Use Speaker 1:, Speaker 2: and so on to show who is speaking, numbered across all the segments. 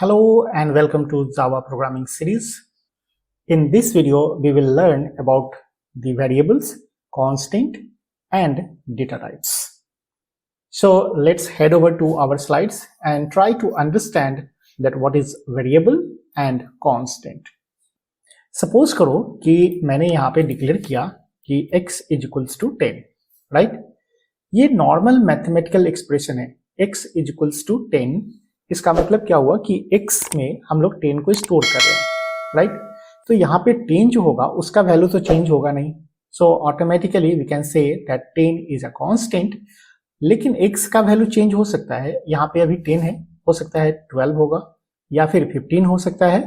Speaker 1: Hello and welcome to Java programming series. In this video, we will learn about the variables, constant and data types. So let's head over to our slides and try to understand that what is variable and constant. Suppose करो कि मैंने यहाँ पे declare किया कि x equals to 10, right? ये normal mathematical expression है, x equals to 10. इसका मतलब क्या हुआ कि x में हम लोग 10 को स्टोर कर रहे हैं, राइट? तो यहाँ पे 10 जो होगा उसका वैल्यू तो चेंज होगा नहीं, so automatically we can say that 10 is a constant. लेकिन x का वैल्यू चेंज हो सकता है. यहाँ पे अभी 10 है, हो सकता है 12 होगा या फिर 15 हो सकता है.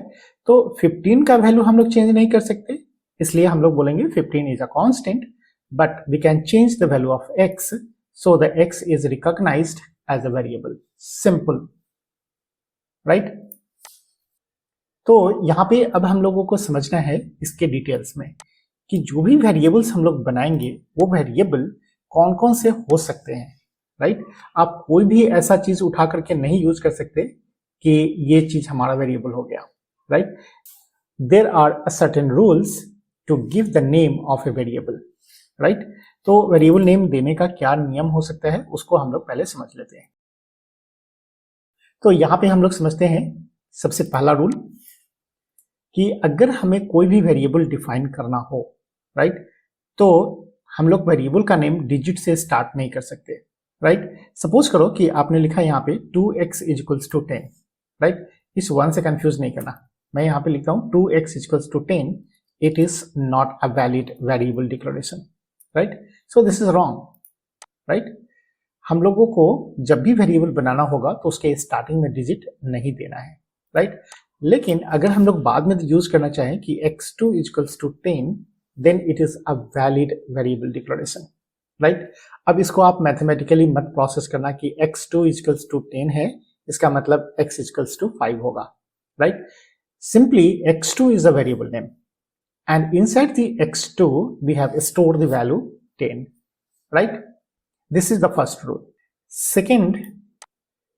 Speaker 1: तो 15 का वैल्यू हम लोग चेंज नहीं कर सकते, इसलिए हम लोग बोलेंगे 15 is a constant, but we can change the value of x, so the x is recognized as a variable. Simple, right? तो यहाँ पे अब हम लोगों को समझना है इसके डिटेल्स में कि जो भी वेरिएबल्स हम लोग बनाएंगे वो वेरिएबल कौन कौन से हो सकते हैं, राइट? आप कोई भी ऐसा चीज उठा करके नहीं यूज कर सकते कि ये चीज हमारा वेरिएबल हो गया, right? There are certain rules to give the name of a variable, right? तो वेरिएबल नेम देने का क्या नियम हो सकता है उसको हम लोग पहले समझ लेते हैं. तो यहां पे हम लोग समझते हैं सबसे पहला रूल कि अगर हमें कोई भी वेरिएबल डिफाइन करना हो, राइट, तो हम लोग वेरिएबल का नेम डिजिट से स्टार्ट नहीं कर सकते, राइट? सपोज करो कि आपने लिखा यहाँ पे 2x इक्वल्स टू 10, राइट? इस 1 से कंफ्यूज नहीं करना. मैं यहाँ पे लिखता हूँ 2x equals to 10. It is not a valid variable declaration, right? So this is wrong, right? हम लोगों को जब भी वेरिएबल बनाना होगा तो उसके स्टार्टिंग में डिजिट नहीं देना है, राइट? लेकिन अगर हम लोग बाद में यूज करना चाहें कि x2 equals to 10, then it is a valid variable declaration, right? अब इसको आप मैथमेटिकली मत प्रोसेस करना कि x2 इक्वल्स टू 10 है, इसका मतलब x इक्वल्स टू 5 होगा, right? Simply x2 is a variable name and inside the x2 we have stored the value 10, right? This is the first rule. Second,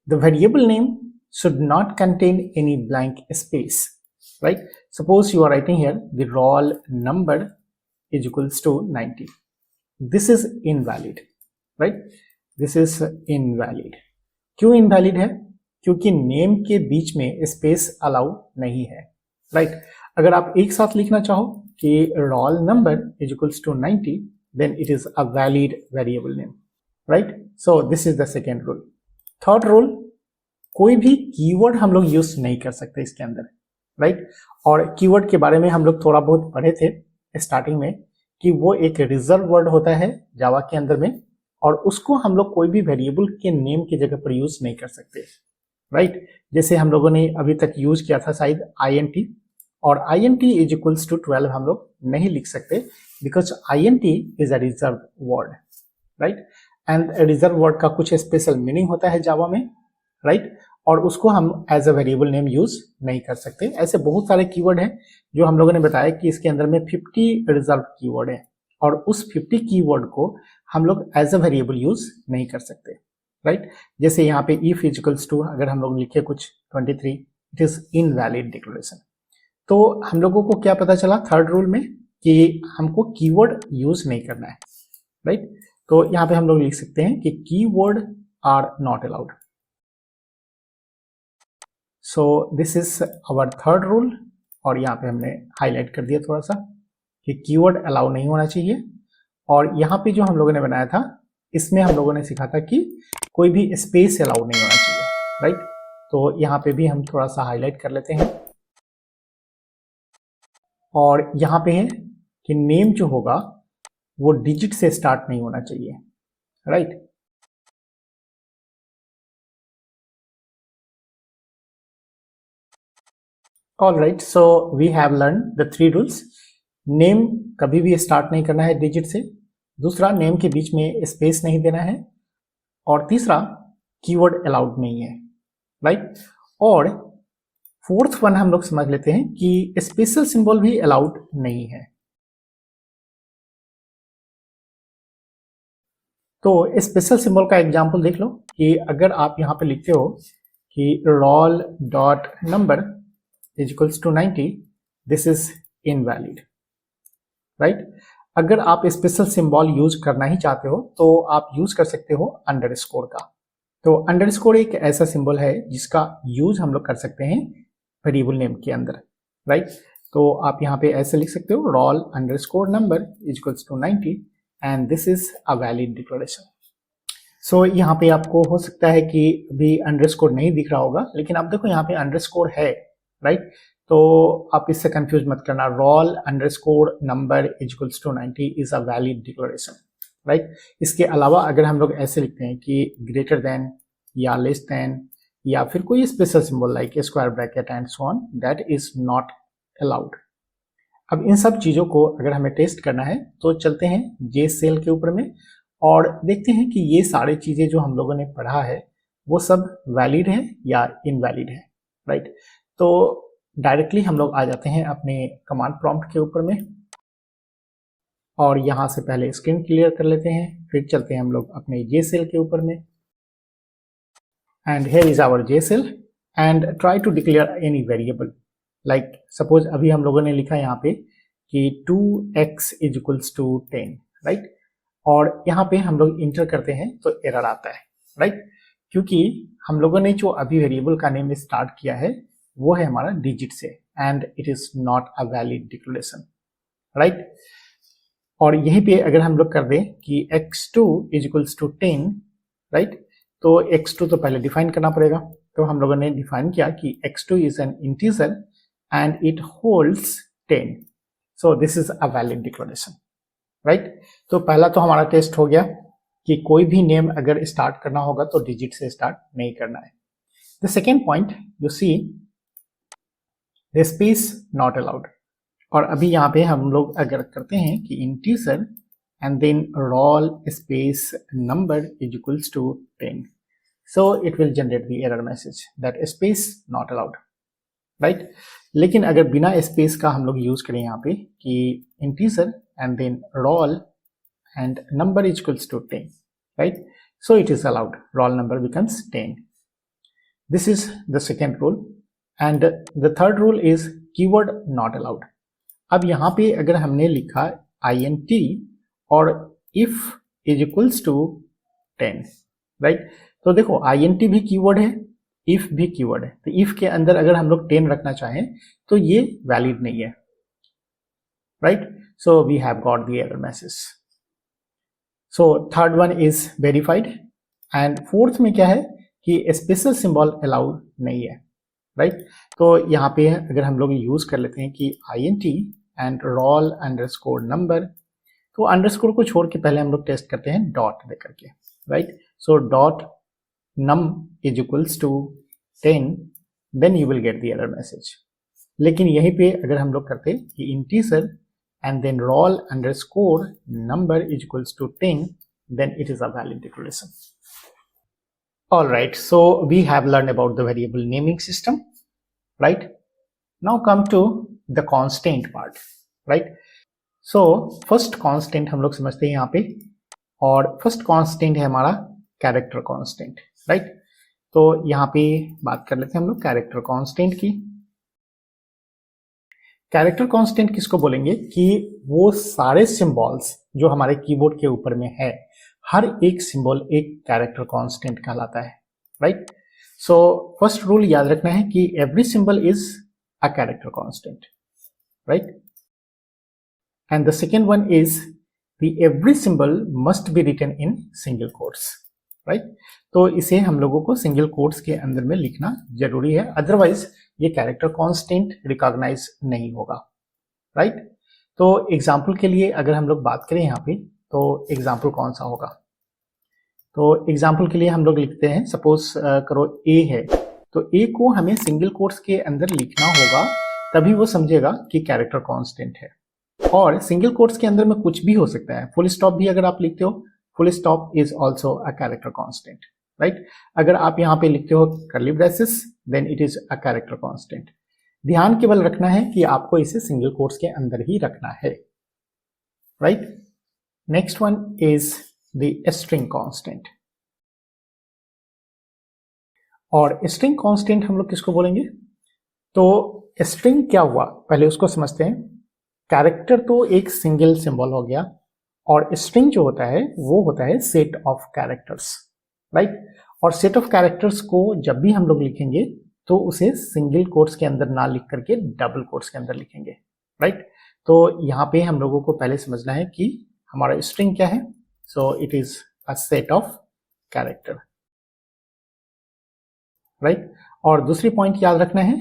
Speaker 1: the variable name should not contain any blank space, right? Suppose you are writing here the roll number is equals to 90. This is invalid, right? This is invalid. क्यों invalid है? क्योंकि name के बीच में space allow नहीं है, right? अगर आप एक साथ लिखना चाहो कि roll number is equals to 90, then it is a valid variable name, right? So this is the second rule. Third rule, कोई भी कीवर्ड हम लोग यूज नहीं कर सकते इसके अंदर, राइट? और कीवर्ड के बारे में हम लोग थोड़ा बहुत पढ़े थे स्टार्टिंग में कि वो एक रिजर्व वर्ड होता है जावा के अंदर में, और उसको हम लोग कोई भी वेरिएबल के नेम की जगह पर यूज नहीं कर सकते, राइट? जैसे हम लोगों ने अभी तक यूज किया था शायद INT, और INT इज इक्वल्स टू 12 हम लोग नहीं लिख सकते because INT is a reserve word, right? And reserve word का कुछ स्पेशल मीनिंग होता है जावा में, राइट? और उसको हम as a variable name use नहीं कर सकते. ऐसे बहुत सारे कीवर्ड हैं जो हम लोगों ने बताया कि इसके अंदर में 50 रिजर्व कीवर्ड है, और उस 50 कीवर्ड को हम लोग एज अ वेरिएबल यूज नहीं कर सकते, राइट? जैसे यहाँ पे इफ इक्वल्स टू अगर हम लोग लिखे कुछ 23, इट इज इनवैलिड डिक्लेरेशन. तो हम लोगों को क्या पता चला थर्ड रूल में कि हमको कीवर्ड यूज नहीं करना है, राइट? तो यहाँ पे हम लोग लिख सकते हैं कि keyword are not allowed. So this is our third rule, और यहाँ पे हमने हाईलाइट कर दिया थोड़ा सा कि कीवर्ड अलाउ नहीं होना चाहिए. और यहाँ पे जो हम लोगों ने बनाया था इसमें हम लोगों ने सीखा था कि कोई भी स्पेस अलाउ नहीं होना चाहिए, राइट? तो यहाँ पे भी हम थोड़ा सा हाईलाइट कर लेते हैं. और यहाँ पे है कि नेम जो होगा वो डिजिट से स्टार्ट नहीं होना चाहिए, right? All right, so we have learn the 3 rules. Name कभी भी स्टार्ट नहीं करना है डिजिट से, दूसरा नेम के बीच में स्पेस नहीं देना है, और तीसरा कीवर्ड अलाउड नहीं है, राइट? और फोर्थ वन हम लोग समझ लेते हैं कि स्पेशल सिंबल भी अलाउड नहीं है. तो स्पेशल सिंबल का एग्जांपल देख लो कि अगर आप यहाँ पे लिखते हो कि roll dot number is equals to 90, this is invalid, right? अगर आप स्पेशल सिंबल यूज करना ही चाहते हो तो आप यूज कर सकते हो अंडरस्कोर का। तो अंडरस्कोर एक ऐसा सिंबल है जिसका यूज हम लोग कर सकते हैं वेरिएबल नेम के अंदर, राइट? तो आप यहाँ पे ऐसे लिख सकते हो roll underscore number is equals to 90 and this is a valid declaration. सो यहाँ पे आपको हो सकता है कि अभी अंडरस्कोर नहीं दिख रहा होगा, लेकिन अब देखो यहाँ पे अंडरस्कोर है, राइट? तो आप इससे कंफ्यूज मत करना। roll underscore number is equals to 90 is a valid declaration, right? इसके अलावा अगर हम लोग ऐसे लिखते हैं कि ग्रेटर देन या लेस देन या फिर कोई special symbol like square bracket and so on, that is not allowed. अब इन सब चीजों को अगर हमें टेस्ट करना है तो चलते हैं जे सेल के ऊपर में और देखते हैं कि ये सारी चीजें जो हम लोगों ने पढ़ा है वो सब वैलिड है या इनवैलिड है, राइट? तो डायरेक्टली हम लोग आ जाते हैं अपने कमांड प्रॉम्प्ट के ऊपर में और यहां से पहले स्क्रीन क्लियर कर लेते हैं, फिर चलते हैं हम लोग अपने जे सेल के ऊपर में and here is our J cell and try to declare any variable. Like suppose अभी हम लोगों ने लिखा यहाँ पे कि 2x is equals to 10, right? और यहाँ पे हम लोग इंटर करते हैं तो एरर आता है, राइट? क्योंकि हम लोगों ने जो अभी वेरिएबल का नेम स्टार्ट किया है वो है हमारा डिजिट से and it is not a valid declaration, right? और यहीं पे अगर हम लोग कर दें कि x2 is equals to 10, right? तो x2 तो पहले डिफाइन करना पड़ेगा। तो हम लोगों ने डिफाइन किया कि x2 is an integer and it holds 10, so this is a valid declaration, right? तो पहला तो हमारा टेस्ट हो गया कि कोई भी नेम अगर स्टार्ट करना होगा तो डिजिट से स्टार्ट नहीं करना है। The second point you see the space not allowed, और अभी यहाँ पे हम लोग अगर करते हैं कि integer and then roll space number is equals to 10, so it will generate the error message that space not allowed, right? लेकिन अगर बिना स्पेस का हम लोग यूज करें यहाँ पे कि integer and then roll and number is equals to 10, right? So it is allowed, roll number becomes 10. This is the second rule and the third rule is keyword not allowed. अब यहाँ पे अगर हमने लिखा int और if is equals to 10, right? तो देखो int भी कीवर्ड है, if भी कीवर्ड है, तो if के अंदर अगर हम लोग 10 रखना चाहें तो ये वैलिड नहीं है, right? So we have got the error message. So third one is verified and fourth में क्या है कि स्पेशल सिंबल अलाउड नहीं है, राइट? तो यहाँ पे अगर हम लोग यूज कर लेते हैं कि int and roll underscore number, तो अंडरस्कोर को छोड़ के पहले हम लोग टेस्ट करते हैं डॉट दे करके, right? So dot num is equals to 10, then you will get the error message. लेकिन यहीं पे अगर हम लोग करते कि integer and then roll underscore number is equals to 10, then it is a valid declaration. All right, so we have learned about the variable naming system, right? Now come to the constant part, right? So first constant हम लोग समझते हैं यहाँ पे, और first constant है हमारा character constant, right? तो यहाँ पे बात कर लेते हैं हम लोग कैरेक्टर कांस्टेंट की। कैरेक्टर कांस्टेंट किसको बोलेंगे कि वो सारे सिंबल्स जो हमारे कीबोर्ड के ऊपर में है, हर एक सिंबल एक कैरेक्टर कांस्टेंट कहलाता है, राइट? सो फर्स्ट रूल याद रखना है कि every symbol is a character constant, right? And the second one is the every symbol must be written in single quotes, right? तो इसे हम लोगों को सिंगल कोट्स के अंदर में लिखना जरूरी है, अदरवाइज ये कैरेक्टर कांस्टेंट रिकॉग्नाइज नहीं होगा, राइट? तो एग्जाम्पल के लिए अगर हम लोग बात करें यहाँ पे, तो एग्जाम्पल कौन सा होगा? तो एग्जाम्पल के लिए हम लोग लिखते हैं, सपोज करो ए है, तो ए को हमें सिंगल कोट्स के अंदर लिखना होगा, तभी वो समझेगा कि कैरेक्टर कांस्टेंट है। और सिंगल कोट्स के अंदर में कुछ भी हो सकता है, फुल स्टॉप भी अगर आप लिखते हो, full stop is also a character constant, right? अगर आप यहाँ पे लिखते हो curly braces, then it is a character constant. ध्यान केवल रखना है कि आपको इसे सिंगल कोट्स के अंदर ही रखना है, right? Next one is the string constant. और स्ट्रिंग कांस्टेंट हम लोग किसको बोलेंगे? तो स्ट्रिंग क्या हुआ पहले उसको समझते हैं। कैरेक्टर तो एक सिंगल सिंबल हो गया, और स्ट्रिंग जो होता है वो होता है सेट ऑफ कैरेक्टर्स, राइट। और सेट ऑफ कैरेक्टर्स को जब भी हम लोग लिखेंगे तो उसे सिंगल कोट्स के अंदर ना लिख करके डबल कोट्स के अंदर लिखेंगे, राइट। तो यहाँ पे हम लोगों को पहले समझना है कि हमारा स्ट्रिंग क्या है। So it is a set of character, right. और दूसरी पॉइंट याद रखना है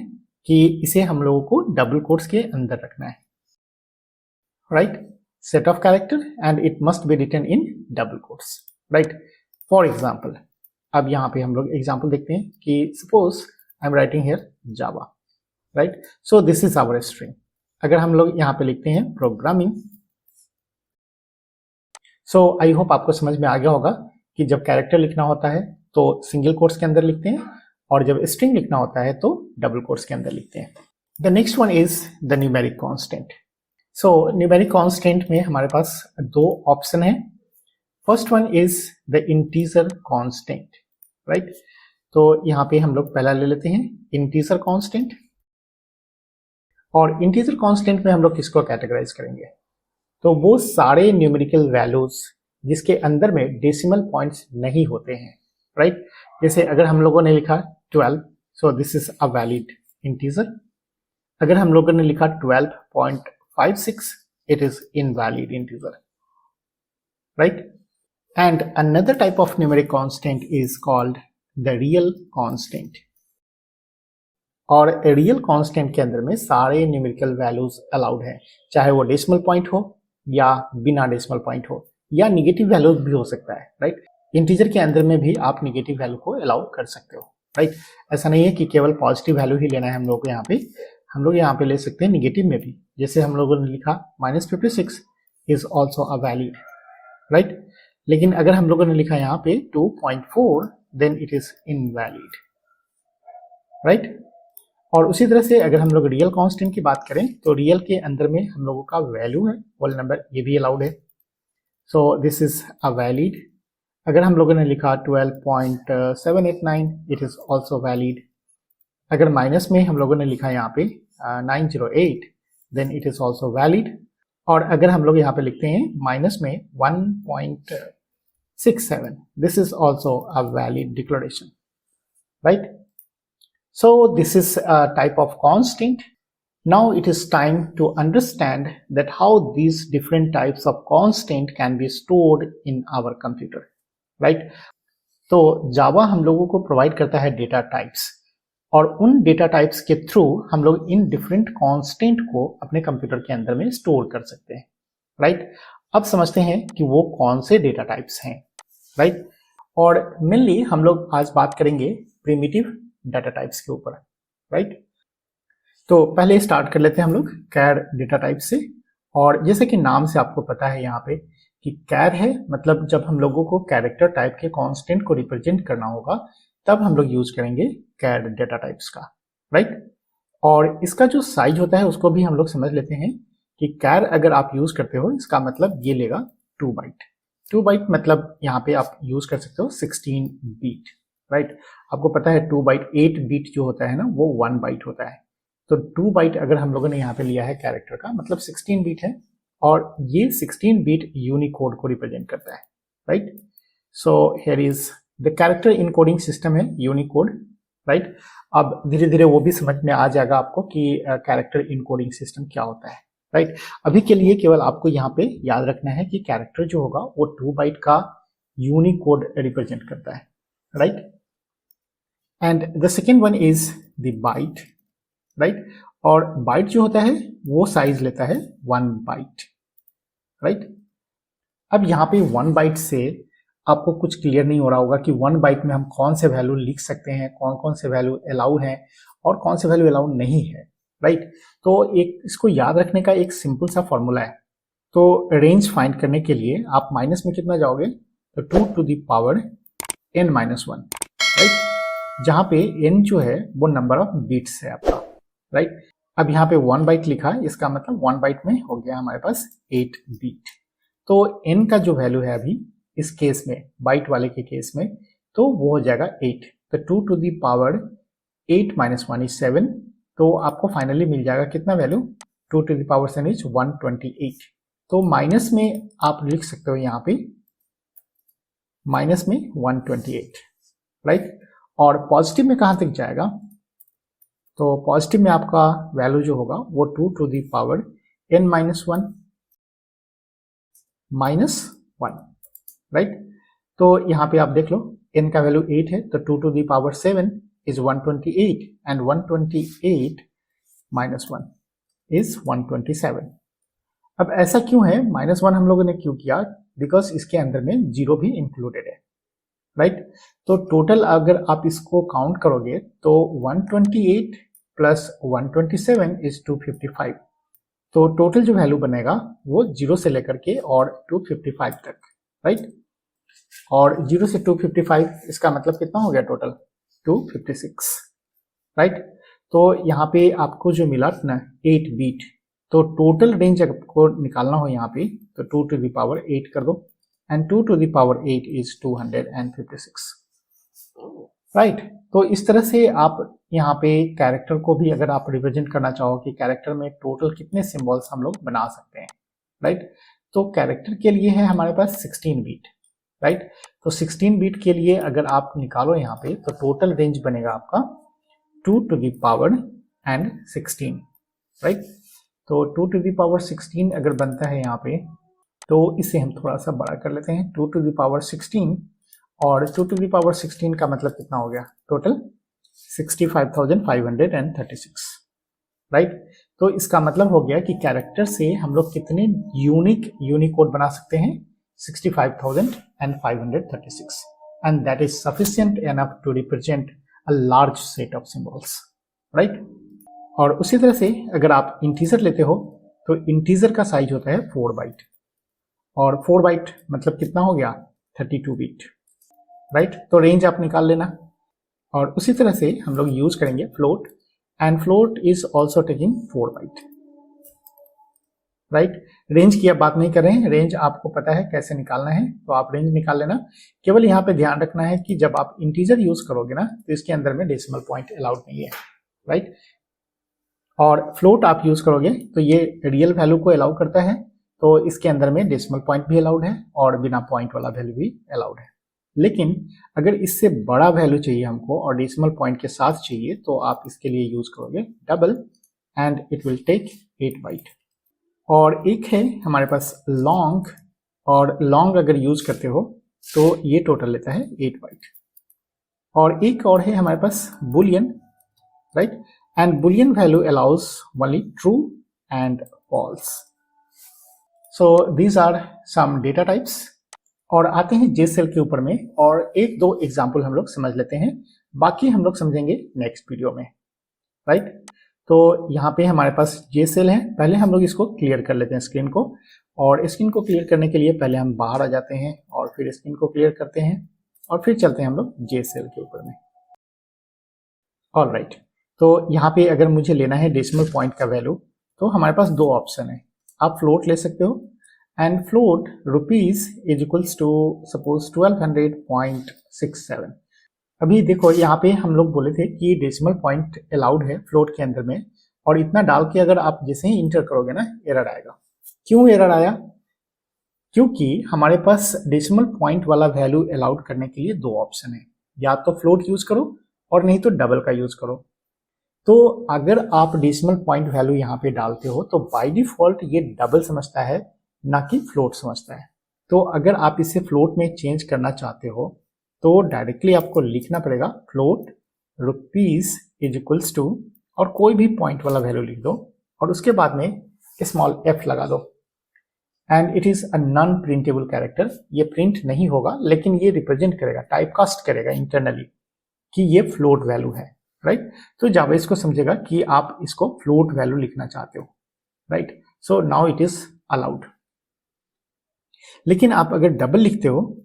Speaker 1: कि इसे हम लोगों को डबल कोट्स के अंदर रखना है, right. Set of character and it must be written in double quotes, right. For example, अब यहाँ पे हम लोग एग्जाम्पल देखते हैं कि suppose I am writing here Java, right. So this is our string. अगर हम लोग यहाँ पे लिखते हैं प्रोग्रामिंग, सो आई होप आपको समझ में आ गया होगा कि जब कैरेक्टर लिखना होता है तो सिंगल कोट्स के अंदर लिखते हैं, और जब स्ट्रिंग लिखना होता है तो डबल कोट्स के अंदर लिखते हैं। The next one is the numeric constant. So numeric constant में हमारे पास दो ऑप्शन है। First one is the integer constant, right. तो यहाँ पे हम लोग पहला ले लेते हैं इंटीजर कांस्टेंट। और इंटीजर कांस्टेंट में हम लोग किसको कैटेगराइज करेंगे? तो वो सारे न्यूमेरिकल वैल्यूज जिसके अंदर में डेसिमल पॉइंट्स नहीं होते हैं, राइट। जैसे अगर हम लोगों ने लिखा 12, सो this is a valid integer. अगर हम लोगों ने लिखा 12.56, it is invalid integer, right. And another type of numeric constant is called the real constant. और रियल कांस्टेंट के अंदर में सारे न्यूमेरिकल वैल्यूज अलाउड है, चाहे वो डेसिमल पॉइंट हो या बिना डेसिमल पॉइंट हो, या निगेटिव वैल्यूज भी हो सकता है, राइट। इंटीजर के अंदर में भी आप निगेटिव वैल्यू को अलाउ कर सकते हो, राइट। ऐसा नहीं है कि केवल पॉजिटिव वैल्यू ही लेना है हम लोग को। यहाँ पे हम लोग यहाँ पे ले सकते हैं निगेटिव में भी। जैसे हम लोगों ने लिखा -56 is also a valid, right. लेकिन अगर हम लोगों ने लिखा यहाँ पे 2.4, then it is invalid, right. और उसी तरह से अगर हम लोग रियल कांस्टेंट की बात करें तो रियल के अंदर में हम लोगों का वैल्यू है होल नंबर, ये भी अलाउड है। So this is a valid. अगर हम लोगों ने लिखा 12.789, इट इज ऑल्सो वैलिड। अगर माइनस में हम लोगों ने लिखा यहाँ पे 908, then it is also valid. और अगर हम लोग यहाँ पे लिखते हैं माइनस में 1.67, this is also a valid declaration, right. So this is a type of constant. Now it is time to understand that how these different types of constant can be stored in our computer, right? तो Java हम लोगों को provide करता है data types, और उन data types के through हम लोग इन different constant को अपने कंप्यूटर के अंदर में store कर सकते हैं, right? अब समझते हैं कि वो कौन से data types हैं, right? और mainly हम लोग आज बात करेंगे primitive डाटा टाइप्स के ऊपर, राइट। तो पहले स्टार्ट कर लेते हैं हम लोग कैर डेटा टाइप से। और जैसे कि नाम से आपको पता है यहाँ पे कि कैर है, मतलब जब हम लोगों को कैरेक्टर टाइप के कांस्टेंट को रिप्रेजेंट करना होगा तब हम लोग यूज करेंगे कैर डेटा टाइप्स का, राइट। और इसका जो साइज होता है उसको भी हम लोग समझ लेते हैं कि कैर अगर आप यूज करते हो इसका मतलब ये लेगा 2 बाइट। 2 बाइट मतलब यहाँ पे आप यूज कर सकते हो 16 बीट, राइट। आपको पता है 2 बाइट 8 बीट जो होता है ना वो 1 बाइट होता है। तो 2 बाइट अगर हम लोगों ने यहाँ पे लिया है कैरेक्टर का मतलब 16 बीट है, और ये 16 बीट यूनिकोड को रिप्रेजेंट करता है, right. So here is the character encoding system है यूनिकोड, राइट। अब धीरे धीरे वो भी समझ में आ जाएगा आपको कि कैरेक्टर इनकोडिंग सिस्टम क्या होता है, राइट। अभी के लिए केवल आपको यहाँ पे याद रखना है कि कैरेक्टर जो होगा वो 2 बाइट का यूनिकोड रिप्रेजेंट करता है, right. And the second one is the byte, right. और बाइट जो होता है वो साइज लेता है 1 बाइट, राइट। अब यहाँ पे 1 बाइट से आपको कुछ क्लियर नहीं हो रहा होगा कि 1 बाइट में हम कौन से वैल्यू लिख सकते हैं, कौन कौन से वैल्यू अलाउ हैं और कौन से वैल्यू अलाउ नहीं है, राइट। तो एक इसको याद रखने का एक सिंपल सा फॉर्मूला है। तो रेंज फाइंड करने के लिए आप माइनस में कितना जाओगे, तो 2 to the power n-1, right. जहां पे n जो है वो नंबर ऑफ बीट्स है आपका, राइट। अब यहाँ पे 1 बाइट लिखा है, इसका मतलब 1 बाइट में हो गया हमारे पास 8 बीट। तो n का जो वैल्यू है अभी इस केस में, बाइट वाले के केस में, तो वो हो जाएगा 8। तो 2 to the power 8 minus 1 is 7, तो आपको फाइनली मिल जाएगा कितना value, 2 to the power 7 is 128। तो माइनस में आप लिख सकते हो यहाँ पे माइनस में 128, राइट। और पॉजिटिव में कहाँ तक जाएगा, तो पॉजिटिव में आपका वैल्यू जो होगा वो 2 to the power n minus 1 minus 1, right. तो यहाँ पे आप देख लो n का वैल्यू 8 है, तो 2 to the power 7 is 128 and 128 minus 1 is 127। अब ऐसा क्यों है, -1 हम लोगों ने क्यों किया, बिकॉज इसके अंदर में 0 भी इंक्लूडेड है, राइट। तो टोटल अगर आप इसको काउंट करोगे तो 128 प्लस 127 इज 255, तो टोटल जो वैल्यू बनेगा वो 0 से लेकर के और 255 तक, राइट। और 0 से 255 इसका मतलब कितना हो गया टोटल, 256, राइट। तो यहाँ पे आपको जो मिला ना 8 बीट, तो टोटल रेंज आपको निकालना हो यहाँ पे तो 2 to the power 8 कर दो, and 2 to the power 8 is 256, right. तो इस तरह से आप यहाँ पे कैरेक्टर को भी अगर आप रिप्रेजेंट करना चाहो कि कैरेक्टर में टोटल कितने सिंबल्स हम लोग बना सकते हैं, राइट। तो कैरेक्टर के लिए है हमारे पास 16 बीट, राइट। तो 16 बीट के लिए अगर आप निकालो यहाँ पे तो टोटल रेंज बनेगा आपका 2 to the power and 16, right. तो 2 to the power 16 अगर बनता है यहाँ पे तो इसे हम थोड़ा सा बड़ा कर लेते हैं, 2 to the power 16, और 2 to the power 16 का मतलब कितना हो गया टोटल 65,536, राइट। तो इसका मतलब हो गया कि कैरेक्टर से हम लोग कितने यूनिकोड बना सकते हैं, 65,536, and that is sufficient enough to represent a large set of symbols, right? और उसी तरह से अगर आप इंटीजर लेते हो तो इंटीजर का साइज होता है 4 बाइट, और 4 बाइट मतलब कितना हो गया 32 बीट, राइट। तो रेंज आप निकाल लेना। और उसी तरह से हम लोग यूज करेंगे float, and float is also taking 4 byte, right. Range की अब बात नहीं कर रहे हैं, रेंज आपको पता है कैसे निकालना है, तो आप रेंज निकाल लेना। केवल यहाँ पे ध्यान रखना है कि जब आप इंटीजर यूज करोगे ना तो इसके अंदर में डेसिमल पॉइंट अलाउड नहीं है, राइट। और फ्लोट आप यूज करोगे तो ये रियल वैल्यू को अलाउ करता है, तो इसके अंदर में डेसिमल पॉइंट भी अलाउड है और बिना पॉइंट वाला वैल्यू भी अलाउड है। लेकिन अगर इससे बड़ा वैल्यू चाहिए हमको और डेसिमल पॉइंट के साथ चाहिए तो आप इसके लिए यूज करोगे double, and it will take 8 byte. और एक है हमारे पास लॉन्ग, और लॉन्ग अगर यूज करते हो तो ये टोटल लेता है 8 बाइट। और एक और है हमारे पास boolean, right, and boolean value allows only true and false. So these are some data types. और आते हैं जे सेल के ऊपर में, और एक दो एग्जाम्पल हम लोग समझ लेते हैं, बाकी हम लोग समझेंगे नेक्स्ट वीडियो में, राइट। तो यहाँ पे हमारे पास जे सेल है, पहले हम लोग इसको क्लियर कर लेते हैं स्क्रीन को, और स्क्रीन को क्लियर करने के लिए पहले हम बाहर आ जाते हैं और फिर स्क्रीन को क्लियर करते हैं और फिर चलते हैं हम लोग जे सेल के ऊपर में। ऑलराइट, तो यहाँ पे अगर मुझे लेना है डेसिमल पॉइंट का वैल्यू तो हमारे पास दो ऑप्शन है, आप फ्लोट ले सकते हो, and float rupees is equals to suppose 1200.67। अभी देखो यहाँ पे हम लोग बोले थे कि डेसिमल पॉइंट अलाउड है फ्लोट के अंदर में, और इतना डाल के अगर आप जैसे ही इंटर करोगे ना एरर आएगा। क्यों एरर आया? क्योंकि हमारे पास डेसिमल पॉइंट वाला वैल्यू अलाउड करने के लिए दो ऑप्शन है, या तो फ्लोट यूज करो और नहीं तो डबल का यूज करो। तो अगर आप डेसिमल पॉइंट वैल्यू यहाँ पे डालते हो तो बाय डिफॉल्ट ये डबल समझता है, ना कि फ्लोट समझता है। तो अगर आप इसे फ्लोट में चेंज करना चाहते हो तो डायरेक्टली आपको लिखना पड़ेगा float rupees is equals to, और कोई भी पॉइंट वाला वैल्यू लिख दो और उसके बाद में स्मॉल f लगा दो, and it is a non printable character. ये प्रिंट नहीं होगा लेकिन ये रिप्रेजेंट करेगा, टाइपकास्ट करेगा इंटरनली कि ये फ्लोट वैल्यू है, राइट। तो जावा इसको समझेगा कि आप इसको फ्लोट वैल्यू लिखना चाहते हो, right. So now it is allowed. लेकिन आप अगर डबल लिखते हो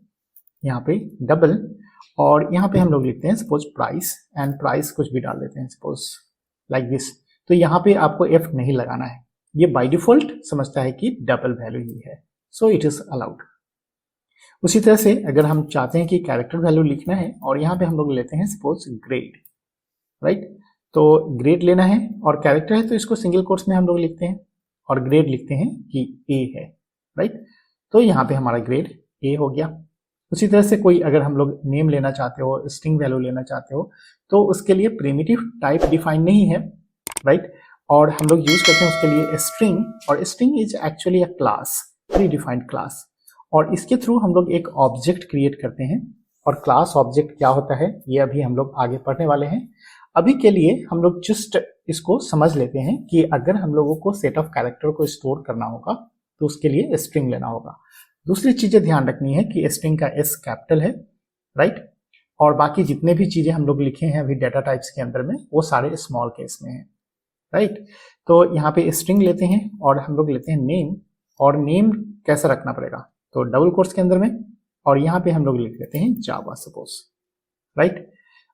Speaker 1: यहाँ पे डबल, और यहाँ पे हम लोग लिखते हैं सपोज प्राइस, एंड प्राइस कुछ भी डाल देते हैं सपोज लाइक दिस, तो यहाँ पे आपको f नहीं लगाना है, ये बाय डिफॉल्ट समझता है कि डबल वैल्यू ही है, सो इट इज अलाउड। उसी तरह से अगर हम चाहते हैं कि कैरेक्टर वैल्यू लिखना है और यहाँ पे हम लोग लेते हैं सपोज ग्रेड, राइट। तो ग्रेड लेना है और कैरेक्टर है तो इसको सिंगल कोट्स में हम लोग लिखते हैं और ग्रेड लिखते हैं कि ए है, राइट। तो यहाँ पे हमारा ग्रेड ए हो गया। उसी तरह से कोई अगर हम लोग नेम लेना चाहते हो, स्ट्रिंग वैल्यू लेना चाहते हो, तो उसके लिए प्रिमिटिव टाइप डिफाइन नहीं है, राइट। और हम लोग यूज करते हैं उसके लिए स्ट्रिंग, और string is actually a class, pre defined class, और इसके थ्रू हम लोग एक ऑब्जेक्ट क्रिएट करते हैं। और क्लास ऑब्जेक्ट क्या होता है ये अभी हम लोग आगे पढ़ने वाले हैं। अभी के लिए हम लोग जस्ट इसको समझ लेते हैं कि अगर हम लोगों को सेट ऑफ कैरेक्टर को स्टोर करना होगा तो उसके लिए स्ट्रिंग लेना होगा। दूसरी चीजें ध्यान रखनी है कि स्ट्रिंग का एस कैपिटल है, राइट। और बाकी जितने भी चीजें हम लोग लिखे हैं अभी डाटा टाइप्स के अंदर में वो सारे स्मॉल केस में है, राइट। तो यहाँ पे स्ट्रिंग लेते हैं और हम लोग लेते हैं नेम, और नेम कैसे रखना पड़ेगा तो डबल कोट्स के अंदर में, और यहाँ पे हम लोग लिख लेते हैं जावा सपोज, राइट।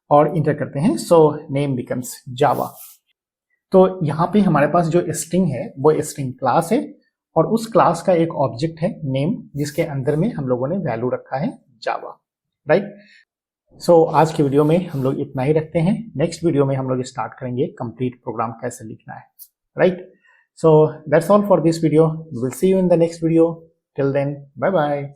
Speaker 1: और इंटर करते हैं सो नेम बिकम्स जावा। तो यहाँ पे हमारे पास जो स्ट्रिंग है वो स्ट्रिंग क्लास है और उस क्लास का एक ऑब्जेक्ट है नेम जिसके अंदर में हम लोगों ने वैल्यू रखा है जावा, राइट। सो आज की वीडियो में हम लोग इतना ही रखते हैं। नेक्स्ट वीडियो में हम लोग स्टार्ट करेंगे कंप्लीट प्रोग्राम कैसे लिखना है, right. So that's all for this video. Will see you in the next video. Till then bye bye.